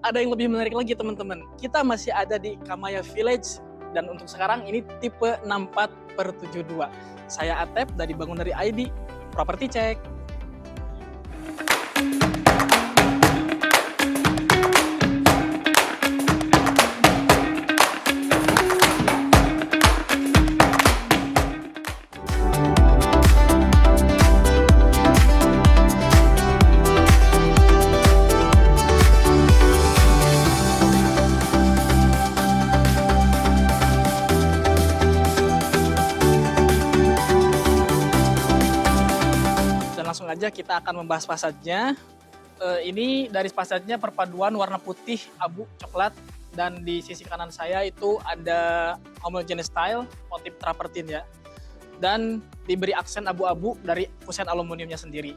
ada yang lebih menarik lagi teman-teman. Kita masih ada di Kamaya Village dan untuk sekarang ini tipe 64/72. Saya Atep dari Bangun Dari ID, Property Check. Langsung aja kita akan membahas fasadnya. Ini dari fasadnya perpaduan warna putih, abu, coklat, dan di sisi kanan saya itu ada homogeneous style, motif travertin ya. Dan diberi aksen abu-abu dari fusen aluminiumnya sendiri.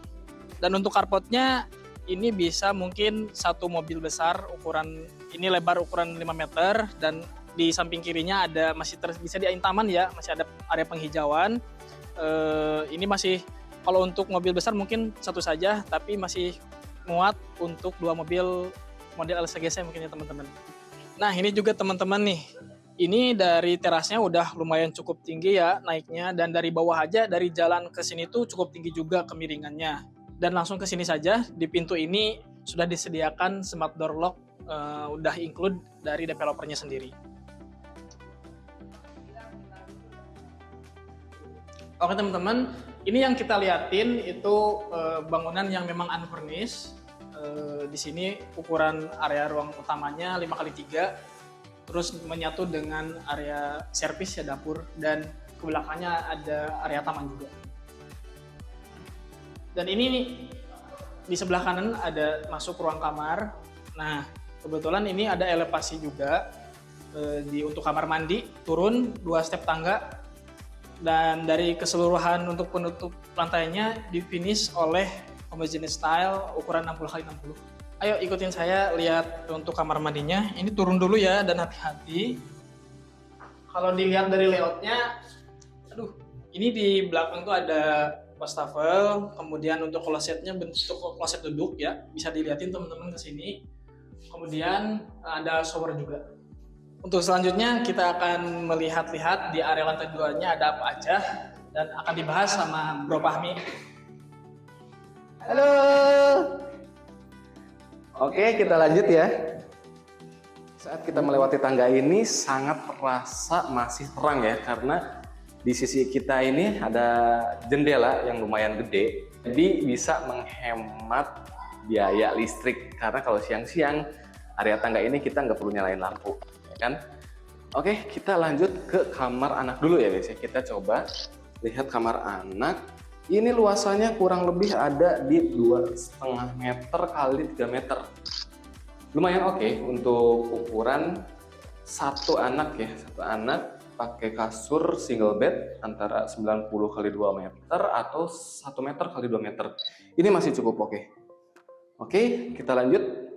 Dan untuk carportnya ini bisa mungkin satu mobil besar ukuran ini lebar ukuran 5 meter dan di samping kirinya ada masih bisa diain taman ya, masih ada area penghijauan. Ini masih kalau untuk mobil besar mungkin satu saja, tapi masih muat untuk 2 mobil model LCGC mungkin ya teman-teman. Nah ini juga teman-teman nih, ini dari terasnya udah lumayan cukup tinggi ya naiknya, dan dari bawah aja dari jalan ke sini tuh cukup tinggi juga kemiringannya. Dan langsung ke sini saja, di pintu ini sudah disediakan smart door lock, udah include dari developernya sendiri. Oke teman-teman, ini yang kita liatin itu bangunan yang memang unfurnished. Di sini ukuran area ruang utamanya 5x3, terus menyatu dengan area servis ya dapur, dan ke belakangnya ada area taman juga. Dan ini di sebelah kanan ada masuk ruang kamar. Nah kebetulan ini ada elevasi juga untuk kamar mandi, turun 2 step tangga. Dan dari keseluruhan untuk penutup lantainya di finish oleh homogeneous style ukuran 60x60. Ayo ikutin saya lihat untuk kamar mandinya. Ini turun dulu ya, dan hati-hati. Kalau dilihat dari layoutnya, ini di belakang tuh ada wastafel. Kemudian untuk klosetnya bentuk kloset duduk ya, bisa dilihatin teman-teman ke sini. Kemudian ada shower juga. Untuk selanjutnya kita akan melihat-lihat di area lantai 2-nya ada apa aja dan akan dibahas sama Bro Fahmi. Halo. Oke, kita lanjut ya. Saat kita melewati tangga ini sangat terasa masih terang ya, karena di sisi kita ini ada jendela yang lumayan gede, jadi bisa menghemat biaya listrik, karena kalau siang-siang area tangga ini kita nggak perlu nyalain lampu. Kan? Oke, kita lanjut ke kamar anak dulu ya guys ya. Kita coba lihat kamar anak. Ini luasannya kurang lebih ada di 2,5 meter kali 3 meter. Lumayan oke untuk ukuran satu anak ya. Satu anak pakai kasur single bed antara 90 kali 2 meter atau 1 meter kali 2 meter. Ini masih cukup oke. Oke, kita lanjut.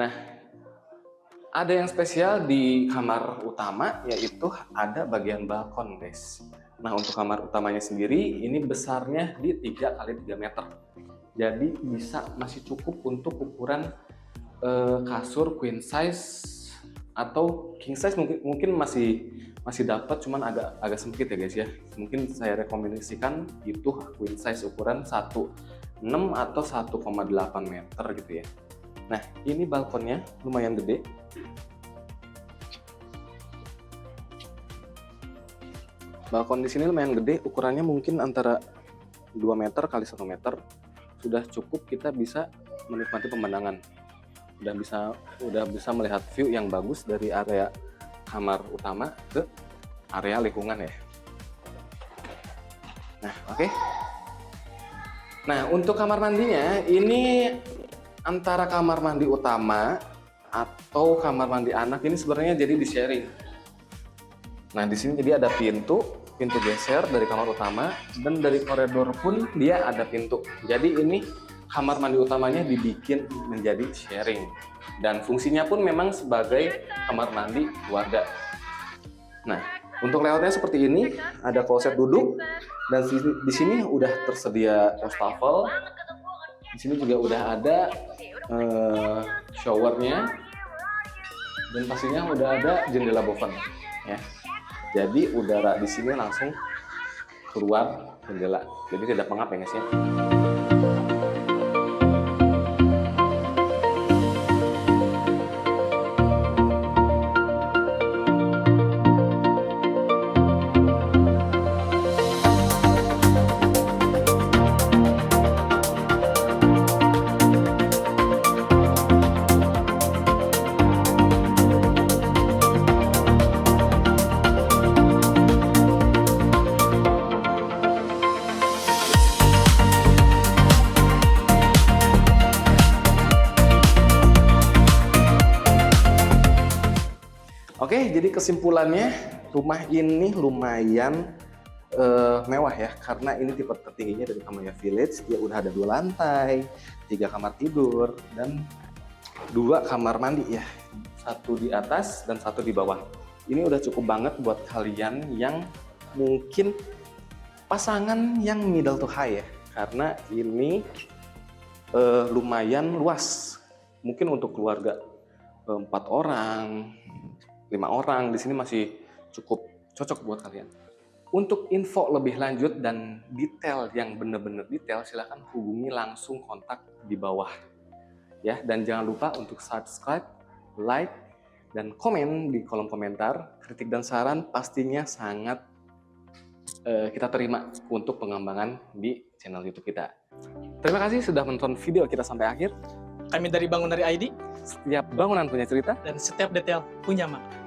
Nah, ada yang spesial di kamar utama, yaitu ada bagian balkon guys. Nah untuk kamar utamanya sendiri ini besarnya di 3 kali 3 meter. Jadi bisa masih cukup untuk ukuran kasur queen size atau king size, mungkin masih dapat, cuman agak sempit ya guys ya. Mungkin saya rekomendasikan itu queen size ukuran 1,6 atau 1,8 meter gitu ya. Nah, ini balkonnya lumayan gede. Balkon di sini lumayan gede, ukurannya mungkin antara 2 meter kali 1 meter. Sudah cukup kita bisa menikmati pemandangan. Udah bisa melihat view yang bagus dari area kamar utama ke area lingkungan ya. Nah, oke. Nah, untuk kamar mandinya ini antara kamar mandi utama atau kamar mandi anak ini sebenarnya jadi di sharing. Nah di sini jadi ada pintu geser dari kamar utama, dan dari koridor pun dia ada pintu. Jadi ini kamar mandi utamanya dibikin menjadi sharing, dan fungsinya pun memang sebagai kamar mandi keluarga. Nah untuk layoutnya seperti ini, ada kloset duduk, dan di sini udah tersedia wastafel. Di sini juga udah ada showernya, dan pastinya udah ada jendela boven ya. Jadi udara di sini langsung keluar jendela, jadi tidak pengap ya guys ya. Oke, jadi kesimpulannya rumah ini lumayan mewah ya, karena ini tipe tertingginya dari Kamaya Village. Dia udah ada 2 lantai, 3 kamar tidur, dan 2 kamar mandi ya, 1 di atas dan 1 di bawah. Ini udah cukup banget buat kalian yang mungkin pasangan yang middle to high ya, karena ini lumayan luas. Mungkin untuk keluarga 4 orang, 5 orang, di sini masih cukup cocok buat kalian. Untuk info lebih lanjut dan detail yang bener-bener detail, silahkan hubungi langsung kontak di bawah. Ya, dan jangan lupa untuk subscribe, like, dan komen di kolom komentar. Kritik dan saran pastinya sangat kita terima untuk pengembangan di channel YouTube kita. Terima kasih sudah menonton video kita sampai akhir. Kami dari Bangun dari ID, Setiap bangunan punya cerita. dan setiap detail punya makna.